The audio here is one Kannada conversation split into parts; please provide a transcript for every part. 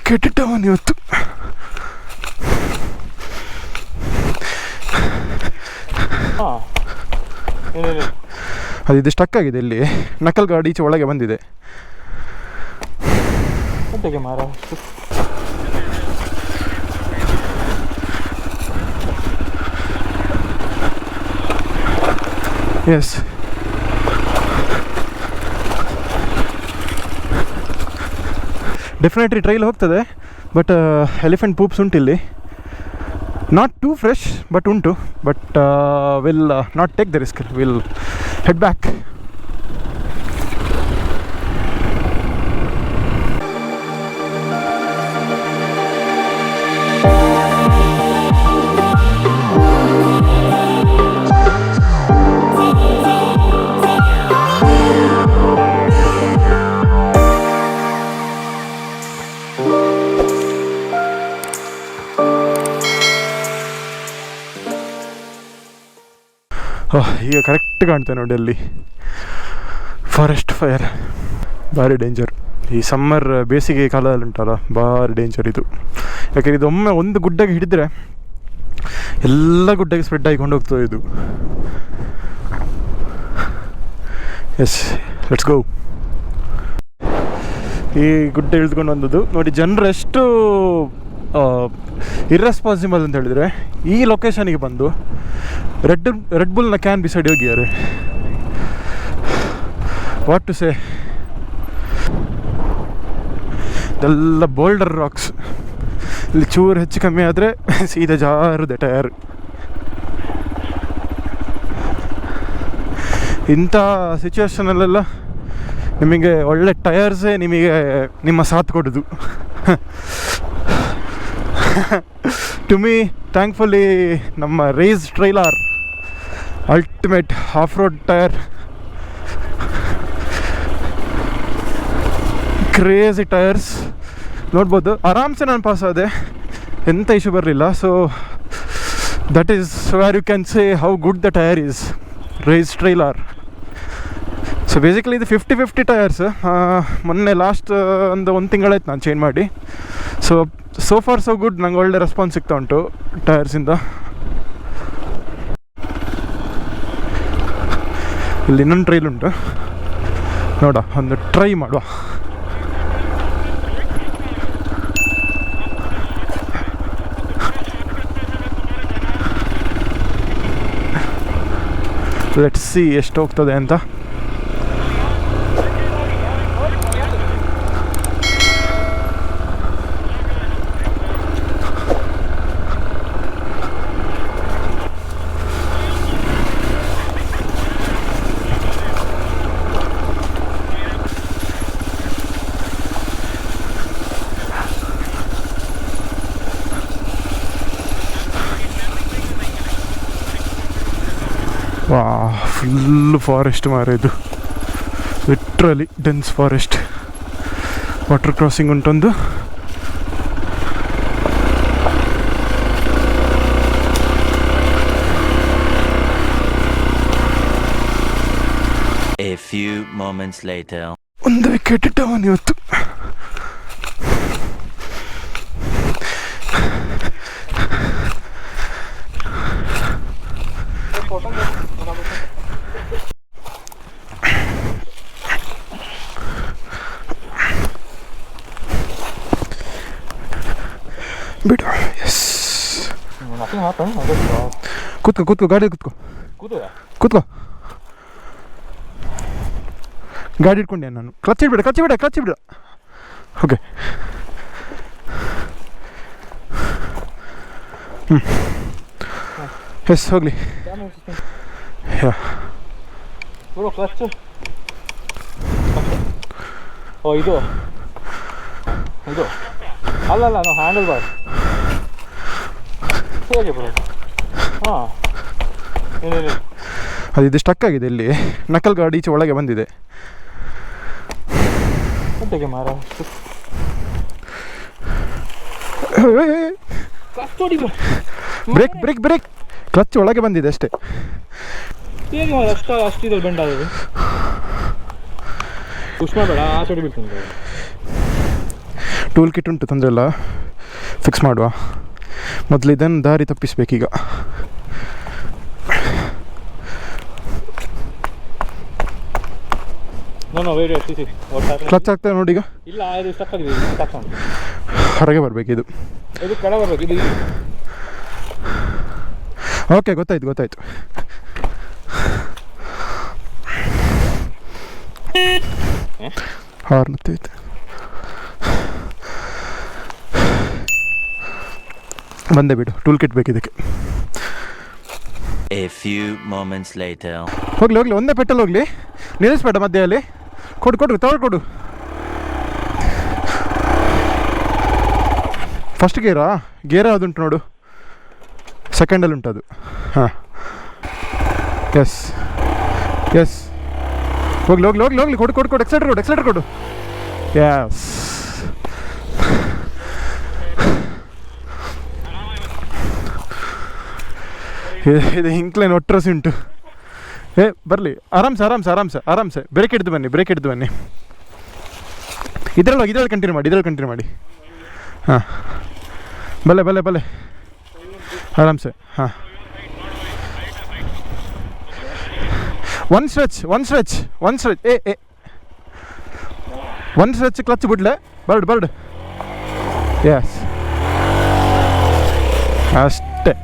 ವಿಕೆಟ್ ಇಟ್ಟವನು ಇವತ್ತು. ಅದು ಇದು ಸ್ಟಕ್ ಆಗಿದೆ ಇಲ್ಲಿ. ನಕಲ್ ಗಾಡಿ ಈಚೆ ಒಳಗೆ ಬಂದಿದೆ. ಎಸ್, ಡೆಫಿನೆಟ್ಲಿ ಟ್ರೈಲ್ ಹೋಗ್ತದೆ. ಬಟ್ ಎಲಿಫೆಂಟ್ ಪೂಪ್ಸ್ ಉಂಟು ಇಲ್ಲಿ. ನಾಟ್ ಟೂ ಫ್ರೆಶ್ ಬಟ್ ಉಂಟು. But will not take the risk, will head back. ಈಗ ಕರೆಕ್ಟ್ ಕಾಣ್ತೇವೆ ನೋಡಿ ಅಲ್ಲಿ ಫಾರೆಸ್ಟ್ ಫೈರ್. ಭಾರಿ ಡೇಂಜರ್ ಈ ಸಮ್ಮರ್, ಬೇಸಿಗೆ ಕಾಲದಲ್ಲಿ ಉಂಟಲ್ಲ, ಭಾರಿ ಡೇಂಜರ್ ಇದು. ಯಾಕೆಂದರೆ ಇದು ಒಮ್ಮೆ ಒಂದು ಗುಡ್ಡಗೆ ಹಿಡಿದ್ರೆ ಎಲ್ಲ ಗುಡ್ಡಗೆ ಸ್ಪ್ರೆಡ್ ಆಗಿಕೊಂಡು ಹೋಗ್ತದೆ ಇದು. Yes, let's go. ಈ ಗುಡ್ಡ ಇಳಿದುಕೊಂಡು ಬಂದದ್ದು ನೋಡಿ. ಜನರು ಎಷ್ಟು ಇರ್ರೆಸ್ಪಾನ್ಸಿಬಲ್ ಅಂತ ಹೇಳಿದರೆ, ಈ ಲೊಕೇಶನಿಗೆ ಬಂದು ರೆಡ್ ಬುಲ್ನ ಕ್ಯಾನ್ ಬಿಸೈಡ್ ಹೋಗಿದ್ದಾರೆ. What to say. ಇದೆಲ್ಲ ಬೋಲ್ಡರ್ ರಾಕ್ಸ್. ಇಲ್ಲಿ ಚೂರು ಹೆಚ್ಚು ಕಮ್ಮಿ ಆದರೆ ಸೀದಾ ಜಾರುದೆ ಟಯರ್. ಇಂಥ ಸಿಚುವೇಶನಲ್ಲೆಲ್ಲ ನಿಮಗೆ ಒಳ್ಳೆ ಟಯರ್ಸೇ ನಿಮಗೆ ನಿಮ್ಮ ಸಾಥ್ ಕೊಡೋದು. ಟು ಮೀ ಥ್ಯಾಂಕ್ಫುಲಿ ನಮ್ಮ race trailer ultimate off road tyre, crazy tyres ನೋಡ್ಬೋದು. ಆರಾಮ್ಸೆ ನಾನು ಪಾಸ್ ಆದೆ, ಎಂಥ ಇಶ್ಯೂ ಬರಲಿಲ್ಲ. So that is where you can say how good the tyre is. Race trailer. So basically ಇದು 50-50 ಟಯರ್ಸ್. ಮೊನ್ನೆ ಲಾಸ್ಟ್ ಒಂದು ತಿಂಗಳಾಯ್ತು ನಾನು ಚೇಂಜ್ ಮಾಡಿ. So for so good. ನಂಗೆ ಒಳ್ಳೆ ರೆಸ್ಪಾನ್ಸ್ ಸಿಗ್ತಾ ಉಂಟು ಟಯರ್ಸಿಂದ. ಇಲ್ಲಿ ಇನ್ನೊಂದು ಟ್ರೈಲ್ ಉಂಟು, ನೋಡ, ಒಂದು ಟ್ರೈ ಮಾಡುವ. ಲೆಟ್ಸ್ ಸಿ ಎಷ್ಟು ಹೋಗ್ತದೆ ಅಂತ. ವಾ, ಫುಲ್ಲು ಫಾರೆಸ್ಟ್ ಮಾರ ಇದು. Literally dense forest. Water crossing ಉಂಟೊಂದು. A few moments later. ಒಂದು ವಿಕೆಟ್ ಇಟ್ಟವನು ಇವತ್ತು. ಬಿಡು. ಎಸ್, ಕೂತ್ಕೋ ಗಾಡಿ ಕೂತ್ಕೋ. ಗಾಡಿ ಇಟ್ಕೊಂಡೆ ನಾನು. ಕ್ಲಚ್ ಬಿಡ. ಓಕೆ. ಎಸ್, ಹೋಗಲಿ. ಇದು ಅಲ್ಲ ನಾವು ಹ್ಯಾಂಡಲ್ ಬಾರ್ ಹೇಗೆ ಬರೋದು? ಹಾಂ, ಅದು ಇದು ಸ್ಟಕ್ ಆಗಿದೆ ಇಲ್ಲಿ. ನಕಲ್ ಗಾಡಿ ಈಚೆ ಒಳಗೆ ಬಂದಿದೆ. ಮಾರ ಬ್ರೇಕ್ ಕ್ಲಚ್ ಒಳಗೆ ಬಂದಿದೆ ಅಷ್ಟೇ. ಹೇಗೆ ಅಷ್ಟಿದೆ ಬೆಂಡ್ ಆಗೋದು. ಪುಷ್ ಮಾಡಬೇಡ, ಆ ಸೈಡ್ ಬಿಡ್ತೀನಿ. ಟೂಲ್ ಕಿಟ್ ಉಂಟು, ತೊಂದರೆ ಇಲ್ಲ, ಫಿಕ್ಸ್ ಮಾಡುವ. ಮೊದಲು ಇದನ್ನು ದಾರಿ ತಪ್ಪಿಸ್ಬೇಕೀಗ. ಕ್ಲಚ್ ಆಗ್ತದೆ ನೋಡಿ ಈಗ. ಇಲ್ಲ, ಇದು ಸ್ಟಕ್ ಆಗಿದೆ, ಹೊರಗೆ ಬರಬೇಕು, ಇದು ಕೆಳಗೆ ಬರಬೇಕು. ಇದು ಓಕೆ, ಗೊತ್ತಾಯ್ತು. ಹಾರ್ನ್ ಗೊತ್ತಾಯ್ತು. ಬಂದೆ ಬಿಡು, ಟೂಲ್ ಕಿಟ್ ಬೇಕಿದ್ದಕ್ಕೆ. A few moments later. ಹೋಗ್ಲಿ ಒಂದೇ ಪೆಟ್ರೋಲ್ ಹೋಗ್ಲಿ, ನಿಲ್ಲಿಸ್ಬೇಡ ಮಧ್ಯೆಯಲ್ಲಿ. ಕೊಡು ತಗೊಳ್ಕೊಡು. ಫಸ್ಟ್ ಗೇರ ಅದುಂಟು ನೋಡು, ಸೆಕೆಂಡಲ್ಲಿ ಉಂಟು ಅದು. ಹಾಂ, ಎಸ್ ಹೋಗ್ಲಿ. ಕೊಡು ಎಕ್ಸೈಟರ್ ಕೊಡು. ಯಸ್, ಇದು ಇಂಕ್ಲೈನ್ ಒಟ್ಟರಸಿ ಉಂಟು. ಬರಲಿ, ಆರಾಮ್ಸೆ. ಬ್ರೇಕ್ ಹಿಡಿದು ಬನ್ನಿ. ಇದರಲ್ಲಿ ಕಂಟಿನ್ಯೂ ಮಾಡಿ. ಹಾಂ, ಬಲ್ಲೆ ಆರಾಮ್ಸೆ. ಹಾಂ, one stretch one stretch clutch ಬಿಡ್ಲೆ, ಬರ್ಡ್. ಯಸ್, ಅಷ್ಟೇ.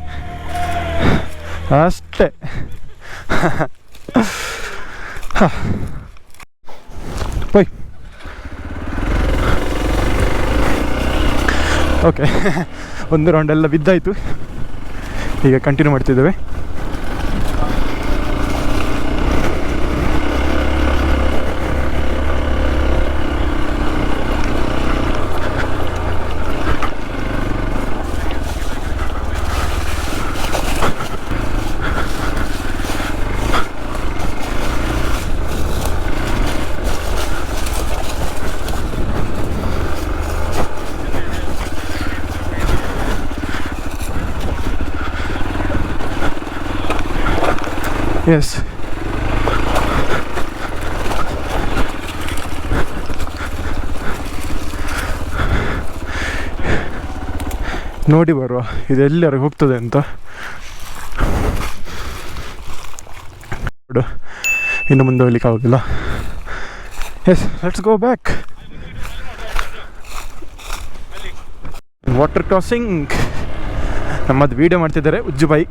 ಹೋಯ್. ಓಕೆ, ಒಂದು ರೌಂಡ್ ಎಲ್ಲ ಬಿದ್ದಾಯಿತು. ಈಗ ಕಂಟಿನ್ಯೂ ಮಾಡ್ತಿದ್ದೇವೆ. ಎಸ್, ನೋಡಿ ಬರುವ ಇದು ಎಲ್ಲರಿಗೂ ಹೋಗ್ತದೆ ಅಂತ. ಇನ್ನು ಮುಂದೆ ಹೋಗ್ಲಿಕ್ಕೆ ಆಗೋದಿಲ್ಲ. Yes, let's go back. Water crossing ನಮ್ಮದು ವೀಡಿಯೋ ಮಾಡ್ತಿದ್ದಾರೆ ಉಜ್ಜುಬಾಯಿ.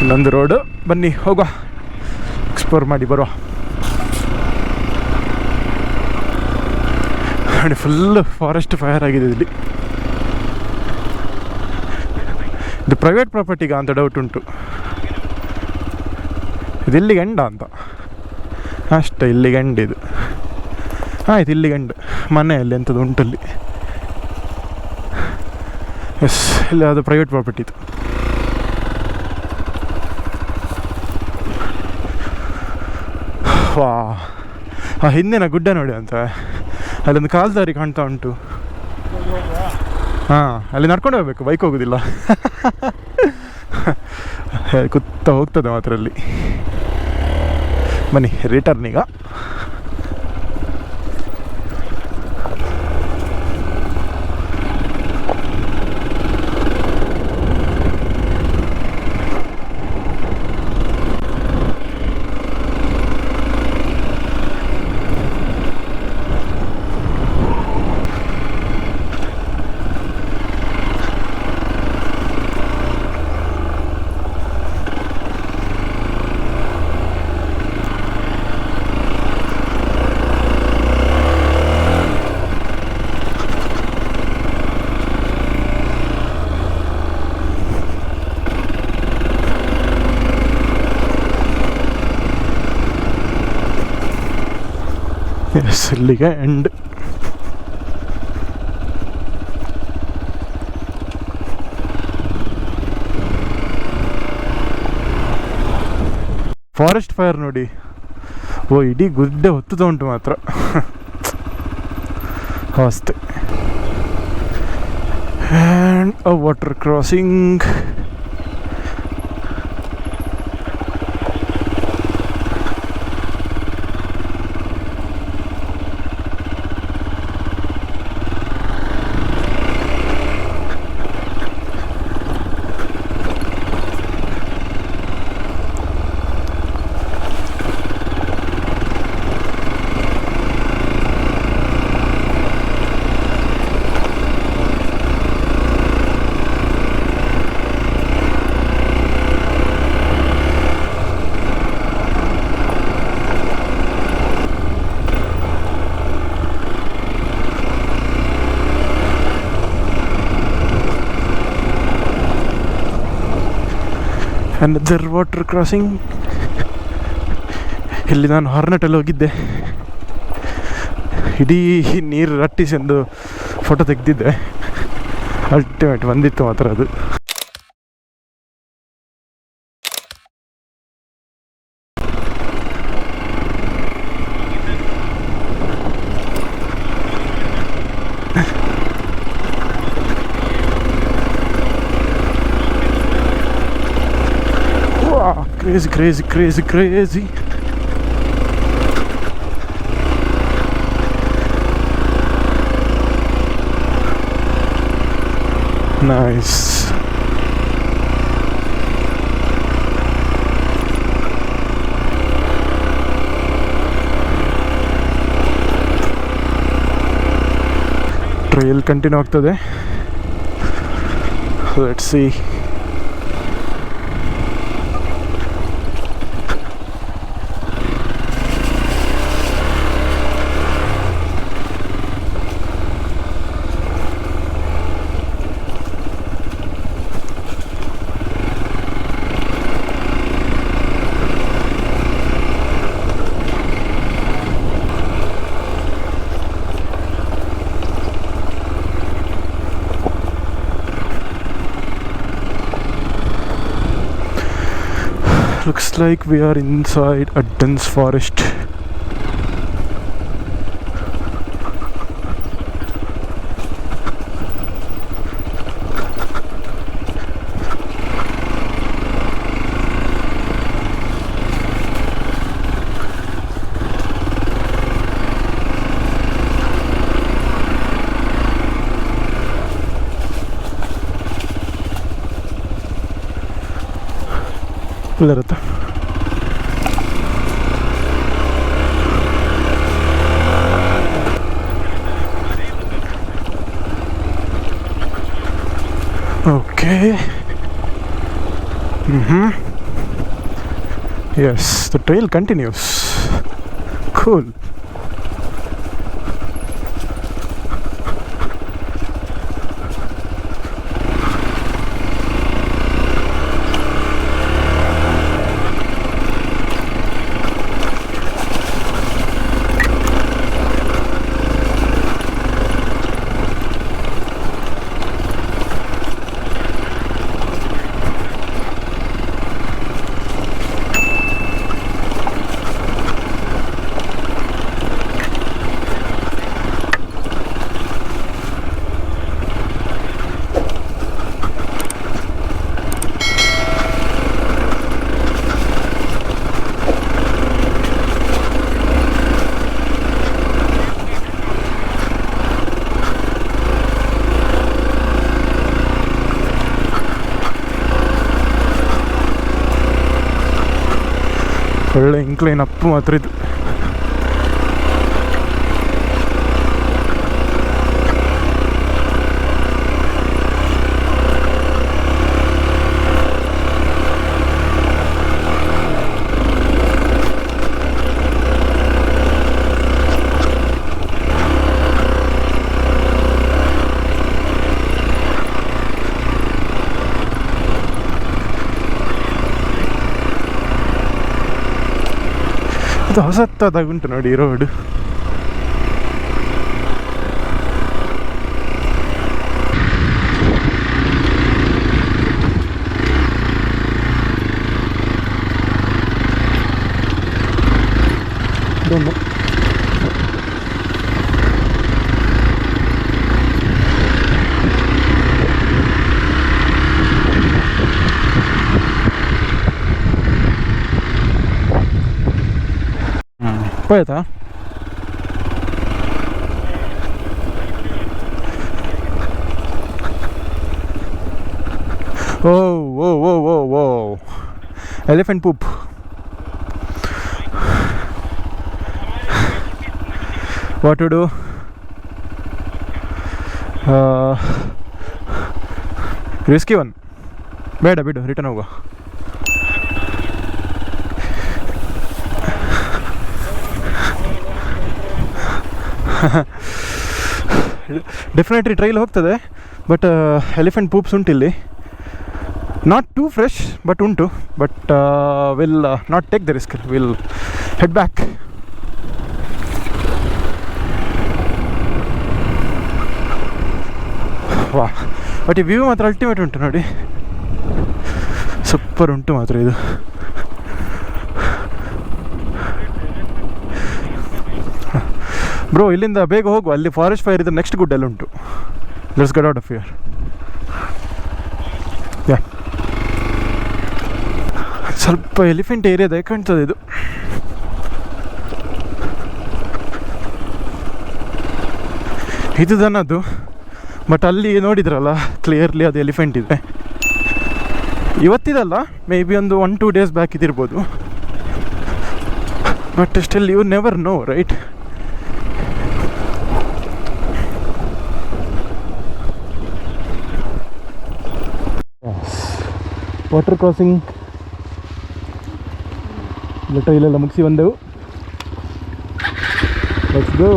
ಇನ್ನೊಂದು ರೋಡು, ಬನ್ನಿ ಹೋಗುವ, ಎಕ್ಸ್ಪ್ಲೋರ್ ಮಾಡಿ ಬರುವ. ನೋಡಿ, ಫುಲ್ಲು ಫಾರೆಸ್ಟ್ ಫೈರ್ ಆಗಿದೆ ಇಲ್ಲಿ. ಇದು ಪ್ರೈವೇಟ್ ಪ್ರಾಪರ್ಟಿಗ ಅಂತ ಡೌಟ್ ಉಂಟು. ಇದು ಇಲ್ಲಿಗೆ ಎಂಡ ಅಂತ ಅಷ್ಟೇ, ಇಲ್ಲಿಗೆ ಎಂಡ್ ಇದು. ಆಯ್ತು, ಇಲ್ಲಿಗೆ ಎಂಡ್. ಮನೆಯಲ್ಲಿ ಎಂಥದ್ದು ಉಂಟಲ್ಲಿ. ಎಸ್, ಇಲ್ಲಿ ಅದು ಪ್ರೈವೇಟ್ ಪ್ರಾಪರ್ಟಿ ಇದು. ವಾ, ಆ ಹಿಂದಿನ ಗುಡ್ಡ ನೋಡಿ ಅಂತ, ಅಲ್ಲೊಂದು ಕಾಲ್ದಾರಿ ಕಾಣ್ತಾ ಉಂಟು. ಹಾಂ, ಅಲ್ಲಿ ನಡ್ಕೊಂಡು ಹೋಗ್ಬೇಕು, ಬೈಕ್ ಹೋಗೋದಿಲ್ಲ. ಕುತ್ತ ಹೋಗ್ತದೆ ಮಾತ್ರ ಅಲ್ಲಿ. ಬನ್ನಿ ರಿಟರ್ನ್ ಈಗ. ಎಸ್, ಇಲ್ಲಿಗೆ ಎಂಡ್. ಫಾರೆಸ್ಟ್ ಫೈರ್ ನೋಡಿ, ಓ ಇಡೀ ಗುಡ್ಡೆ ಹೊತ್ತುತ್ತಾ ಉಂಟು ಮಾತ್ರ. ಅಷ್ಟೆ. and a water crossing. another water crossing. ಇಲ್ಲಿ ನಾನು ಹಾರ್ನೆಟಲ್ಲಿ ಹೋಗಿದ್ದೆ, ಇಡೀ ನೀರು ರಟ್ಟಿಸಿ ಒಂದು ಫೋಟೋ ತೆಗೆದಿದ್ದೆ. ಅಲ್ಟಿಮೇಟ್ ಬಂದಿತ್ತು ಮಾತ್ರ ಅದು. Crazy, crazy, crazy, crazy. Nice. Trail continue ಆಗ್ತದೆ. Let's see. Looks like we are inside a dense forest. ಇಲ್ಲರತ್ತ okay. Yes, the trail continues. Cool. ಒಳ್ಳೆ ಇಂಕ್ಲೈನ್ ಅಪ್ ಮಾತ್ರ ಇದು. ಇದು ಹೊಸತ್ತಾಗುಂಟು ನೋಡಿ ರೋಡ್. ಹೋಯ್ತಾ? Oh oh oh oh oh elephant poop. What to do? Risky one, ಬೇಡ ಬಿಡು, ರಿಟರ್ನ್ ಹೋಗುವ. ಡೆಫಿನೆಟ್ಲಿ ಟ್ರೈಲ್ ಹೋಗ್ತದೆ, ಬಟ್ ಎಲಿಫೆಂಟ್ ಪೂಪ್ಸ್ ಉಂಟು ಇಲ್ಲಿ. ನಾಟ್ ಟೂ ಫ್ರೆಶ್ ಬಟ್ ಉಂಟು, but will not take the risk, will head back. ವಾ, ಬಟ್ ಈ ವ್ಯೂ ಮಾತ್ರ ಅಲ್ಟಿಮೇಟ್ ಉಂಟು ನೋಡಿ, ಸೂಪರ್ ಉಂಟು ಮಾತ್ರ ಇದು. ಬ್ರೋ ಇಲ್ಲಿಂದ ಬೇಗ ಹೋಗುವ, ಅಲ್ಲಿ ಫಾರೆಸ್ಟ್ ಫೈರ್ ಇದ್ರೆ ನೆಕ್ಸ್ಟ್ ಗುಡ್ಡೆಲ್ಲ ಉಂಟು. Let's get out of here. Yeah, ಸ್ವಲ್ಪ ಎಲಿಫೆಂಟ್ ಏರಿಯಾದಾಗ ಕಾಣ್ತದೆ ಇದು. ಇದು ದನದ್ದು, ಬಟ್ ಅಲ್ಲಿ ನೋಡಿದ್ರಲ್ಲ ಕ್ಲಿಯರ್ಲಿ ಅದು ಎಲಿಫೆಂಟ್ ಇದೆ. ಇವತ್ತಿದಲ್ಲ, ಮೇ ಬಿ ಒಂದು 1-2 ಡೇಸ್ ಬ್ಯಾಕ್ ಇದಿರ್ಬೋದು, but still you never know, right? Water crossing ಟ್ರೈಲೆಲ್ಲ ಮುಗಿಸಿ ಬಂದೆವು. ಲೆಟ್ಸ್ ಗೋ.